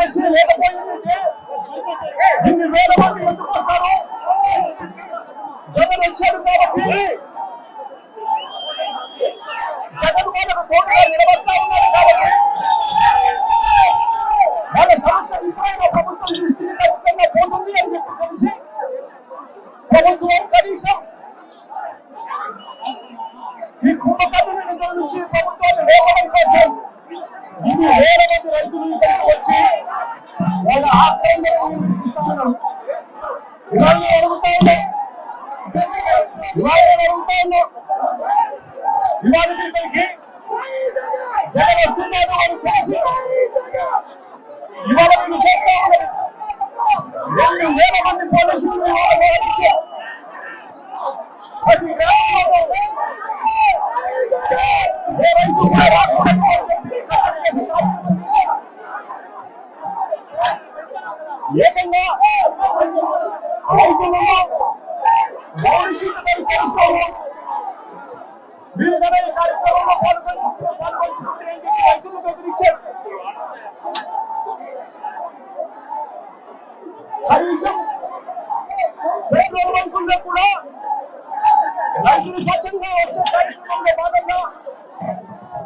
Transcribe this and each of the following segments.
సమస్య లేకపోయిందంటే ఇన్ని వేల మంది ఎందుకు వస్తారు? జగన్ వచ్చాడు కాబట్టి జగన్ వాళ్ళకు తోడుగా నిలబడతా ఉన్నారు కాబట్టి వాళ్ళ సమస్య ఇప్పుడైనా ప్రభుత్వం దృష్టికి ఖచ్చితంగా పోతుంది అని చెప్పి తెలిసి ప్రభుత్వం కనీసం ఈ కుంభకర్ణుని నుంచి ప్రభుత్వాన్ని లేపడం కోసం ఇన్ని వేల మంది రైతులు ఇక్కడికి వచ్చి వాళ్ళ ఆక్రమణను వినిపిస్తా ఉన్నారు. ఇవాళ అడుగుతా ఉన్నా ఇవాళ ఇక్కడికి జగన్ వస్తున్నాడు అని తెలిసి ఇవాళ నేను చేస్తా ఉన్నాను. 2,000 మంది పోలీసులు ప్రతి గ్రామంలో ఏకంగా రైతులలో భవిష్యత్తు తెలుసుకోవాలి. మీరు కదా ఈ కార్యక్రమంలో పాల్గొంటుంటే ఏం చెప్పి రైతులు బెదిరించారు. కనీసం పెట్రోల్ బంకుల్లో కూడా రైతులు స్వచ్ఛంగా వచ్చే కార్యక్రమంలో భాగంగా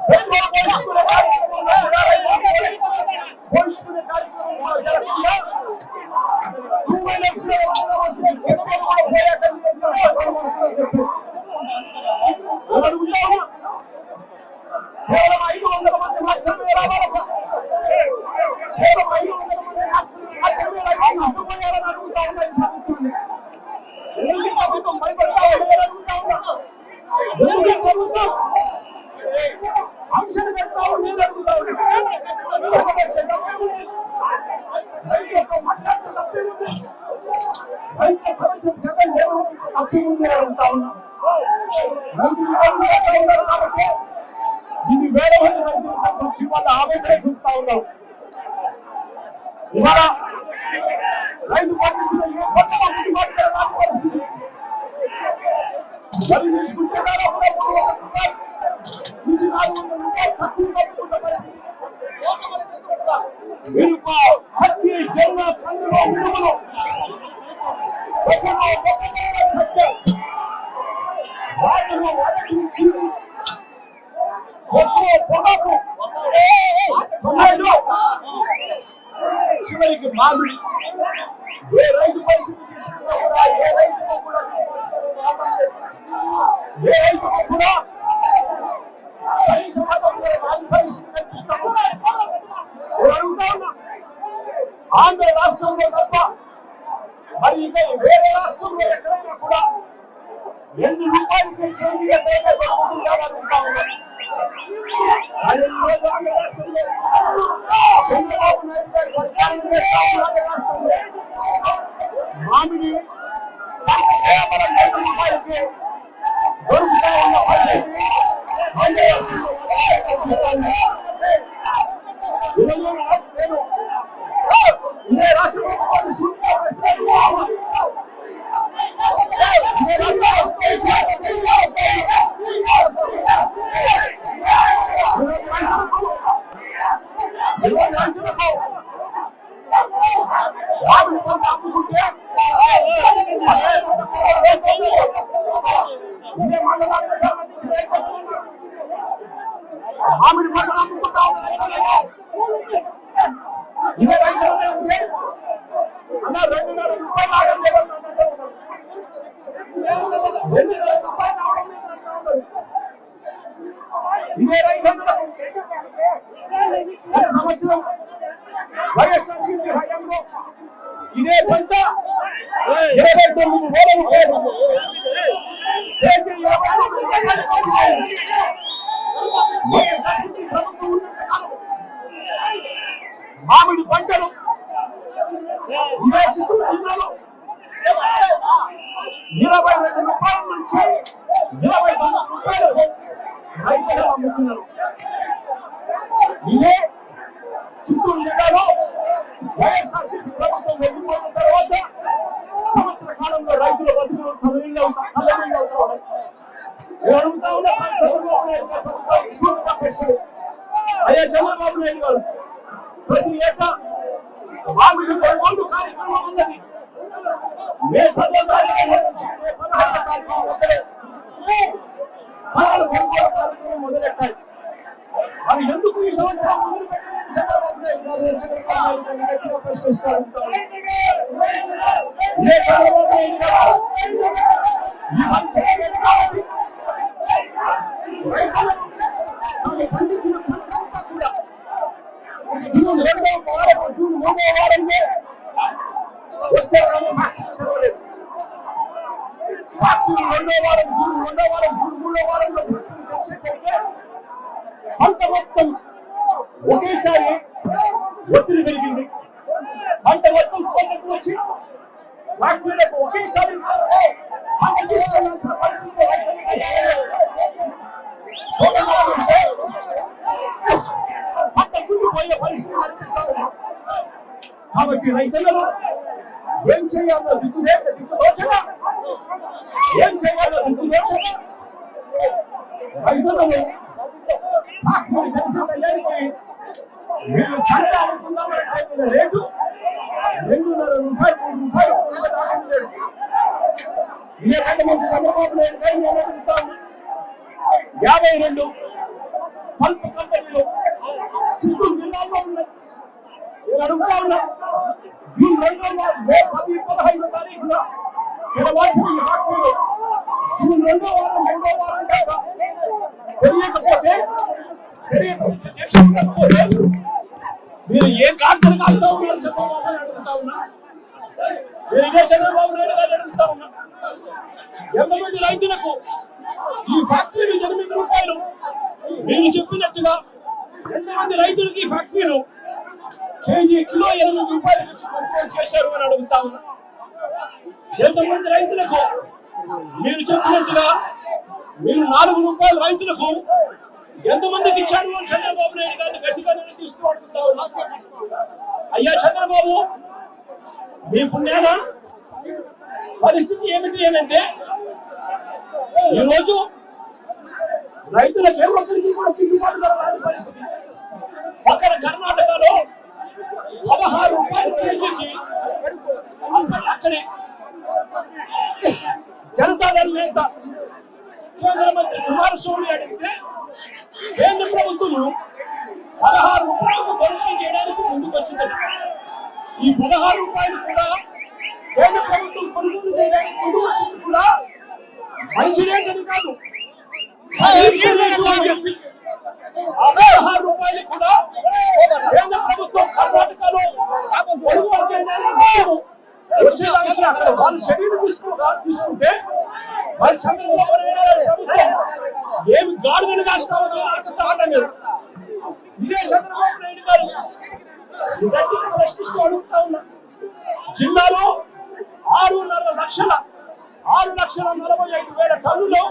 పెట్రోల్ పోల్చుకునే కార్యక్రమంలో కూడా పోల్చుకునే కార్యక్రమం కూడా జరగకుండా 2 వీలర్స్ లో కేవలం 500 మంది మాత్రమే రావాలి. కేవలం 500 మంది మాత్రమే నష్టపోయారని అడుగుతా ఉన్నాయి ప్రభుత్వాన్ని. ఎందుకు ప్రభుత్వం భయపడతా ఉందని అడుగుతా ఉన్నా. ఎందుకు ప్రభుత్వం ఆంక్షలు పెడతా ఉందని అడుగుతా ఉన్నా. రైతు యొక్క మాట్లాడుతూ తప్పే ఉంది. రైతు సమస్య జగన్ తప్పి ఉంది అని అడుగుతా ఉన్నా. రైతులు ఉన్నారు కాబట్టి ఇన్ని వేల మంది రైతులు సంబంధించి వాళ్ళ ఆవేదన చూస్తా ఉన్నాం. ఇవాళ రైతు పండించిన ఏ కొత్త మంది మరి తీసుకుంటే నుంచి 400 రూపాయలు తక్కువ పడుతున్న పరిస్థితి. మిరప, పత్తి, జొన్న, కందులు, మినుములు సత్యం వాటిలో వాటికి పొగాకు చివరికి మామిడి. ఏ రైతు పరిస్థితి తీసుకున్నా కూడా ఏ రైతుకు కూడా కనీసం పరిస్థితి కనిపిస్తాము. ఆంధ్ర రాష్ట్రంలో తప్ప మరి ఇక వేరే రాష్ట్రంలో ఎక్కడైనా కూడా 2 రూపాయలకి చేంజ్ అడుగుతా ఉన్నారు. చంద్రబాబు నాయుడు గారు పరిపాలన రాష్ట్రంలో మామిడి కేవలం 2 రూపాయలకి దొరుకుతా ఉన్న పరిస్థితి ఇదే రాష్ట్రంలో అమ్ముకుంటే ఇదే మండలానికి మామిడి పంటలు అమ్ముకుంటా ఇదే రైతులనే ఉంటే అన్న 2,000 రూపాయలు ఆగం లేదని 2,000 రూపాయలు రావడం ఇదే రైతులకు సంవత్సరం వైఎస్ఆర్సీపీ హయాంలో ఇదే పంట 29,000 రూపాయలు వైఎస్ఆర్సీపీ ప్రభుత్వం మామిడి పంటలు ఇదే చిత్తూరు జిల్లాలో 22 రూపాయల నుంచి 29 రూపాయలు రైతులు అమ్ముతున్నారు. ఇదే చిత్తూరు జిల్లాలో వైఎస్ఆర్సీపీ ప్రభుత్వం వెళ్ళిపోయిన తర్వాత సంవత్సర కాలంలో రైతుల బతుకులు అడుగుతా ఉన్నా. అయ్యా చంద్రబాబు నాయుడు గారు ప్రతి ఏటా మామిడి కొనుగోలు కార్యక్రమం ఉన్నది. మే 10వ తారీఖు నుంచి మే 16వ తారీఖు ఒకటే ఫలాలు కొనుగోలు కార్యక్రమం మొదలెట్టాలి. అది ఎందుకు ఈ సంవత్సరం మొదలు పెట్టాలని చంద్రబాబు నాయుడు గారు ప్రశ్నిస్తారు. పండించిన పంటంతా కూడా జూన్ 2వ వారం జూన్ 3వ వారంలో వస్తే ఫ్యాక్టరీ 2వ వారం జూన్ 2వ వారం జూన్ 3వ వారంలో వచ్చేసరికి పంట మొత్తం ఒకేసారి ఒత్తిడి పెరిగింది. పంట మొత్తం కోతకు వచ్చి ఫ్యాక్టరీలకు ఒకేసారి పంట తీసుకోవాల్సిన పరిస్థితి పంట కుంగిపోయే పరిస్థితి కనిపిస్తుంది. కాబట్టి రైతులను ఏం చేయాలో దిక్కుదోచక రైతులను తెలిసిన టయానికి వీళ్ళు పంట అనుకుందామని రేటు 2.5 రూపాయలు ఇదే కంటే మంచి చంద్రబాబు నాయుడు గారిని నేను అడుగుతాను. 52 పల్ప్ కంపెనీలు చిత్తూరు జిల్లాలో ఉన్నాయి. నేను అడుగుతా ఉన్నా, జూన్ 2వ 15వ తారీఖున తెరవాల్సిన ఈ ఫ్యాక్టరీలో జూన్ 2వ వారం 2వ వారం దాకా తెలియకపోతే మీరు ఏ కార్తలు కాస్తా ఉన్నారు చంద్రబాబు నాయుడు అడుగుతా ఉన్నా. నేను ఇదే చంద్రబాబు నాయుడు గారు అడుగుతా ఉన్నా. ఎంతమంది రైతులకు ఈ ఫ్యాక్టరీలు 8 రూపాయలు మీరు చెప్పినట్టుగా ఎంతమంది రైతులకు ఈ ఫ్యాక్టరీలు కిలో 8 రూపాయలు కొనుగోలు చేశారు అని అడుగుతా ఉన్నా. ఎంతమంది రైతులకు మీరు చెప్పినట్టుగా మీరు 4 రూపాయలు రైతులకు ఎంతమందికి ఇచ్చారు అని చంద్రబాబు నాయుడు గారిని గట్టిగా నిలదీస్తూ అడుగుతా ఉన్నా. అయ్యా చంద్రబాబు, మీ పుణ్యాన పరిస్థితి ఏమిటి అంటే ఈరోజు రైతులకి ఒక్కరికి కూడా గిట్టుబాటు ధర రాని పరిస్థితి. అక్కడ కర్ణాటకలో 16 రూపాయలు కేజీ అక్కడే జనతాదళ నేత కేంద్ర మంత్రి కుమారస్వామి అడిగితే కేంద్ర ప్రభుత్వం 16 రూపాయలకు కొనుగోలు చేయడానికి ముందుకు వచ్చింది. ఈ 16 రూపాయలు కూడా కేంద్ర ప్రభుత్వం కొనుగోలు చేయడానికి ముందుకు వచ్చింది కూడా మంచిదేంటది కాదు. 16 రూపాయలు కూడా కేంద్ర ప్రభుత్వం కర్ణాటకలో కొనుగోలు చేయడానికి వచ్చేదానికి అక్కడ వాళ్ళు చర్యలు తీసుకుంటే మరి చంద్రబాబు నాయుడు ప్రభుత్వం ఏమి గాడుదలు కాస్తామని అడుగుతామని ఇదే చంద్రబాబు నాయుడు గారు గట్టిగా ప్రశ్నిస్తూ అడుగుతా ఉన్నా. జిల్లాలో 6.45 లక్షల 6,45,000 టన్నులు